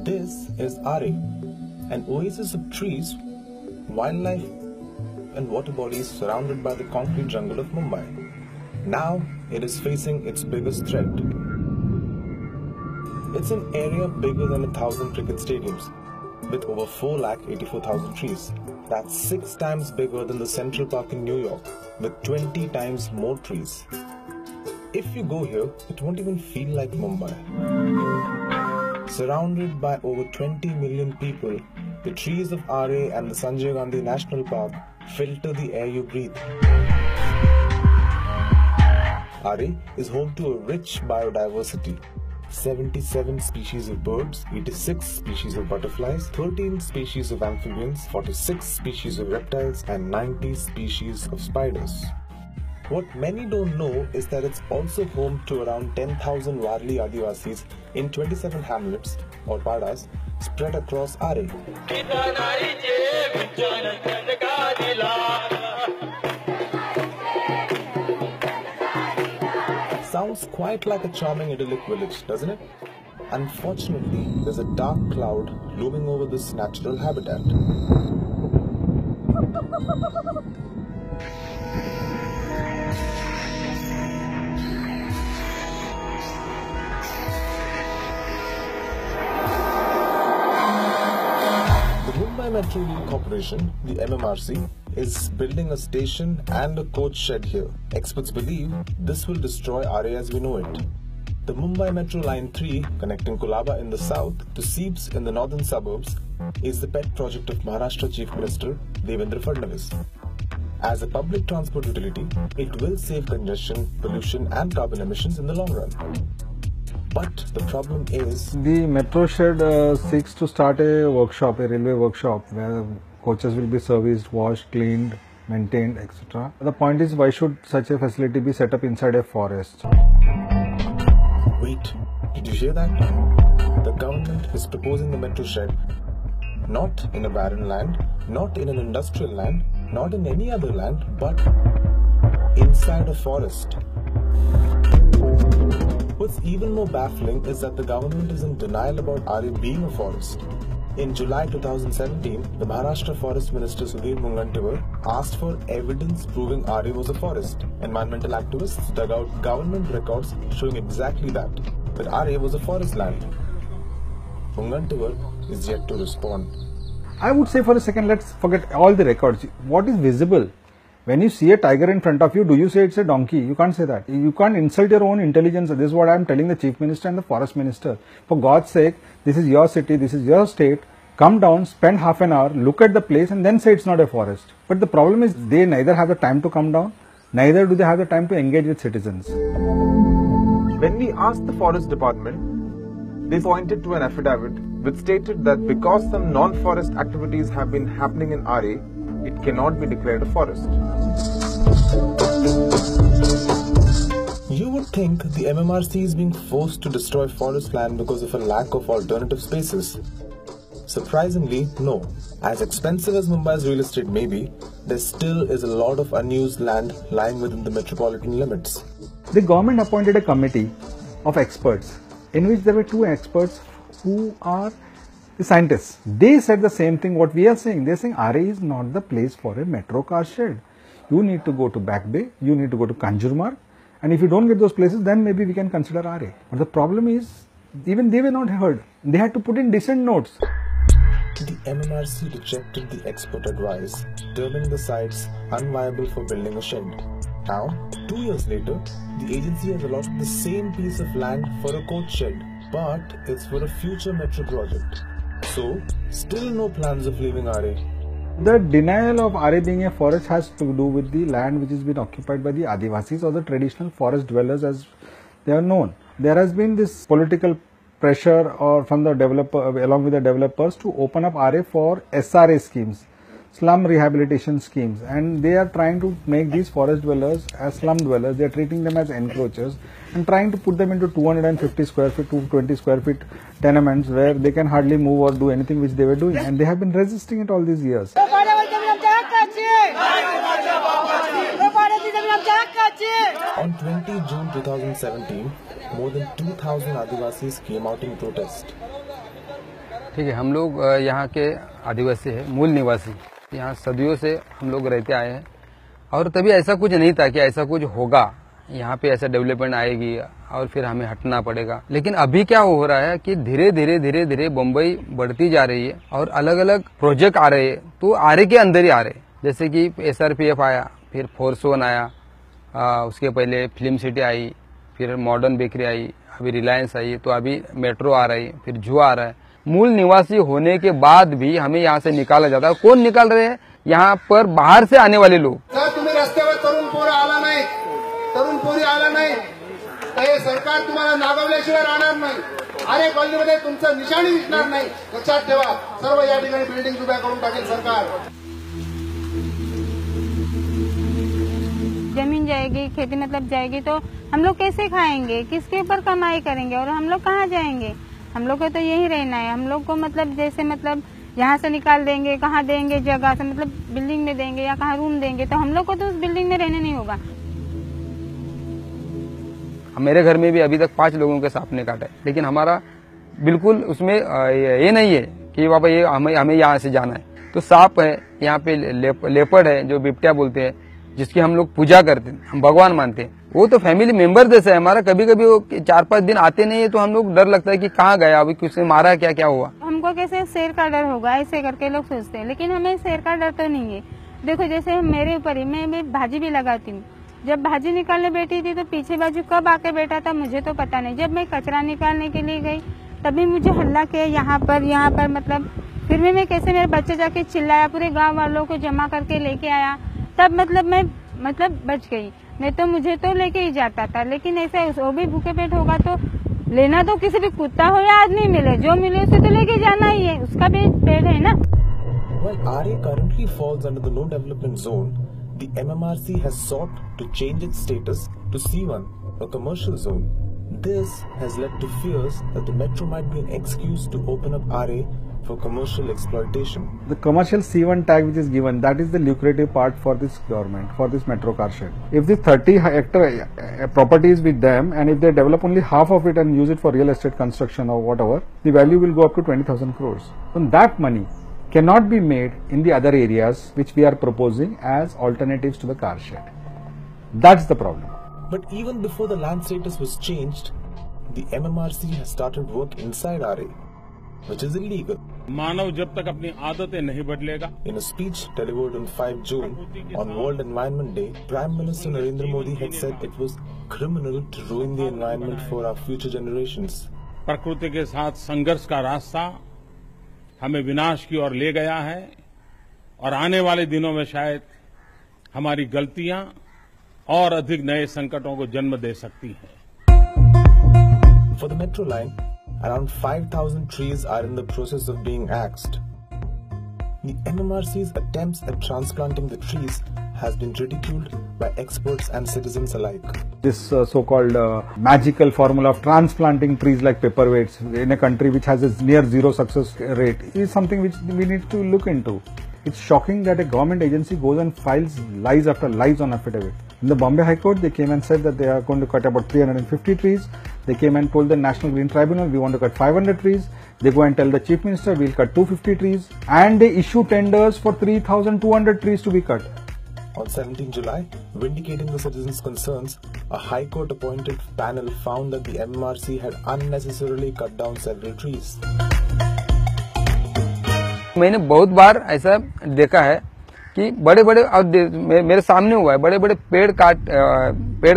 This is Aarey, an oasis of trees, wildlife and water bodies surrounded by the concrete jungle of Mumbai. Now it is facing its biggest threat. It's an area bigger than 1,000 cricket stadiums, with over 4,84,000 trees. That's 6 times bigger than the Central Park in New York, with 20 times more trees. If you go here, it won't even feel like Mumbai. Surrounded by over 20 million people, the trees of Aarey and the Sanjay Gandhi National Park filter the air you breathe. Aarey is home to a rich biodiversity. 77 species of birds, 86 species of butterflies, 13 species of amphibians, 46 species of reptiles, and 90 species of spiders. What many don't know is that it's also home to around 10,000 Warli Adivasis in 27 hamlets or padas spread across Aarey. Sounds quite like a charming idyllic village, doesn't it? Unfortunately, there's a dark cloud looming over this natural habitat. The Mumbai Metro Rail Corporation, the MMRC, is building a station and a coach shed here. Experts believe this will destroy Aarey as we know it. The Mumbai Metro Line 3, connecting Colaba in the south to Seeps in the northern suburbs, is the pet project of Maharashtra Chief Minister Devendra Fadnavis. As a public transport utility, it will save congestion, pollution and carbon emissions in the long run. But the problem is... The metro shed seeks to start a workshop, a railway workshop, where coaches will be serviced, washed, cleaned, maintained, etc. The point is, why should such a facility be set up inside a forest? Wait, did you hear that? The government is proposing the metro shed not in a barren land, not in an industrial land, not in any other land, but inside a forest. What's even more baffling is that the government is in denial about Aarey being a forest. In July 2017, the Maharashtra Forest Minister Sudhir Mungantiwar asked for evidence proving Aarey was a forest. Environmental activists dug out government records showing exactly that Aarey was a forest land. Mungantiwar is yet to respond. I would say for a second, let's forget all the records. What is visible? When you see a tiger in front of you, do you say it's a donkey? You can't say that. You can't insult your own intelligence. This is what I am telling the Chief Minister and the Forest Minister. For God's sake, this is your city, this is your state. Come down, spend half an hour, look at the place and then say it's not a forest. But the problem is they neither have the time to come down, neither do they have the time to engage with citizens. When we asked the Forest Department, they pointed to an affidavit which stated that because some non-forest activities have been happening in Aarey, it cannot be declared a forest. You would think the MMRC is being forced to destroy forest land because of a lack of alternative spaces. Surprisingly, no. As expensive as Mumbai's real estate may be, there still is a lot of unused land lying within the metropolitan limits. The government appointed a committee of experts in which there were 2 experts who are the scientists. They said the same thing what we are saying. They are saying Aarey is not the place for a metro car shed. You need to go to Back Bay, you need to go to Kanjurmarg, and if you don't get those places, then maybe we can consider Aarey. But the problem is, even they were not heard. They had to put in dissent notes. The MMRC rejected the expert advice, terming the sites unviable for building a shed. Now, 2 years later, the agency has allotted the same piece of land for a coach shed, but it's for a future metro project. So, still no plans of leaving Aarey. The denial of Aarey being a forest has to do with the land which has been occupied by the Adivasis or the traditional forest dwellers as they are known. There has been this political pressure or from the developer along with the developers to open up Aarey for SRA schemes, slum rehabilitation schemes, and they are trying to make these forest dwellers as slum dwellers. They are treating them as encroachers and trying to put them into 250 square feet, 220 square feet tenements where they can hardly move or do anything which they were doing, and they have been resisting it all these years. On 20 June 2017, more than 2,000 Adivasis came out in protest. ठीक है, हम लोग यहाँ के आदिवासी है, मूल निवासी, यहाँ सदियों से हम लोग रहते आए हैं और तभी ऐसा कुछ नहीं था कि ऐसा कुछ होगा, यहाँ पे ऐसा डेवलपमेंट आएगी और फिर हमें हटना पड़ेगा। लेकिन अभी क्या हो रहा है कि धीरे धीरे बम्बई बढ़ती जा रही है और अलग अलग प्रोजेक्ट आ रहे हैं, तो आरे के अंदर ही आ रहे हैं। जैसे कि SRPF आया, फिर फोर्स-1 आया, उसके पहले फिल्म सिटी आई, फिर मॉडर्न बेकरी आई, अभी रिलायंस आई, तो अभी मेट्रो आ रही, फिर जू आ रहा है। मूल निवासी होने के बाद भी हमें यहाँ से निकाला जाता है। कौन निकाल रहे हैं? यहाँ पर बाहर से आने वाले लोग। जर तुम्ही रस्त्यावर तरुण पोरी आला नाही तर हे सरकार तुम्हाला नागवल्याशिवाय राहणार नाही। आरे कॉलनीमध्ये तुमचं निशाणी दिसणार नाही, लक्षात ठेवा। सर्व या ठिकाणी बिल्डिंग उभ्या करून टाकेल सरकार। जमीन जाएगी, खेती मतलब जाएगी, तो हम लोग कैसे खाएंगे, किसके ऊपर कमाई करेंगे और हम लोग कहाँ जाएंगे? हम लोग को तो यही रहना है। हम लोग को मतलब जैसे मतलब यहाँ से निकाल देंगे, कहाँ देंगे जगह से, मतलब बिल्डिंग में देंगे या कहाँ रूम देंगे, तो हम लोग को तो उस बिल्डिंग में रहने नहीं होगा। मेरे घर में भी अभी तक 5 लोगों के सांप ने काटा है, लेकिन हमारा बिल्कुल उसमें ये नहीं है कि बाबा ये हमें यहाँ से जाना है। तो सांप है यहाँ पे, लेपर्ड है जो बिपटिया बोलते हैं, जिसकी हम लोग पूजा करते हैं, हम भगवान मानते हैं। वो तो फैमिली मेंबर जैसा है हमारा। कभी कभी वो 4-5 दिन आते नहीं है तो हम लोग डर लगता है कि कहाँ गया, अभी किसने मारा, क्या हुआ। हमको कैसे शेर का डर होगा ऐसे करके लोग सोचते हैं, लेकिन हमें शेर का डर तो नहीं है। देखो जैसे मेरे ऊपर ही, मैं भाजी भी लगाती हूँ। जब भाजी निकालने बैठी थी तो पीछे बाजू कब आके बैठा था मुझे तो पता नहीं। जब मैं कचरा निकालने के लिए गई तभी मुझे हल्ला किया यहाँ पर मतलब फिर भी मैं कैसे मेरे बच्चे जाके चिल्लाया, पूरे गांव वालों को जमा करके लेके आया, तब मतलब मैं बच गई। नहीं तो मुझे तो लेके ही जाता था। लेकिन ऐसे वो भी भूखे पेट होगा तो लेना तो किसी भी कुत्ता हो या आदमी मिले, जो मिले उसे तो लेके जाना ही है, उसका भी पेट है ना। While Aarey currently falls under the no development zone, the MMRC has sought to change its status to C1, a commercial zone. This has led to fears that the metro might be an excuse to open up Aarey for commercial exploitation. The commercial C1 tag which is given, that is the lucrative part for this government, for this metro car shed. If this 30-hectare property is with them and if they develop only half of it and use it for real estate construction or whatever, the value will go up to 20,000 crores. So that money cannot be made in the other areas which we are proposing as alternatives to the car shed. That's the problem. But even before the land status was changed, the MMRC has started work inside Aarey, which is illegal. मानव जब तक अपनी आदतें नहीं बदलेगा। In a speech delivered on 5 June on World Environment Day, Prime Minister Narendra Modi had said it was criminal to ruin the environment for our future generations. प्रकृति के साथ संघर्ष का रास्ता हमें विनाश की ओर ले गया है और आने वाले दिनों में शायद हमारी गलतियां और अधिक नए संकटों को जन्म दे सकती हैं। For the metro line, around 5,000 trees are in the process of being axed. The MMRC's attempts at transplanting the trees has been ridiculed by experts and citizens alike. This so-called magical formula of transplanting trees like paperweights in a country which has a near zero success rate is something which we need to look into. It's shocking that a government agency goes and files lies after lies on affidavit. In the Bombay High Court, they came and said that they are going to cut about 350 trees. They came and told the National Green Tribunal, we want to cut 500 trees. They go and tell the Chief Minister, we'll cut 250 trees. And they issue tenders for 3,200 trees to be cut. On 17 July, vindicating the citizens' concerns, a High Court appointed panel found that the MMRC had unnecessarily cut down several trees. मैंने बहुत बार ऐसा देखा है कि बड़े बड़े, अब मेरे सामने हुआ है, बड़े बड़े पेड़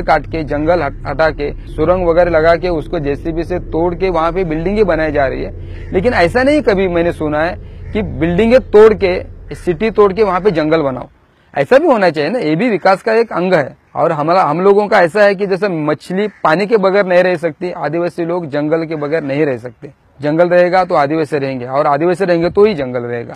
काट के, जंगल हटा के, सुरंग वगैरह लगा के उसको जेसीबी से तोड़ के वहां पे बिल्डिंगें बनाई जा रही है। लेकिन ऐसा नहीं कभी मैंने सुना है कि बिल्डिंगें तोड़ के, सिटी तोड़ के वहां पे जंगल बनाओ। ऐसा भी होना चाहिए ना, ये भी विकास का एक अंग है। और हम लोगों का ऐसा है कि जैसे मछली पानी के बगैर नहीं रह सकती, आदिवासी लोग जंगल के बगैर नहीं रह सकते। जंगल रहेगा तो आदिवासी रहेंगे और आदिवासी रहेंगे तो ही जंगल रहेगा।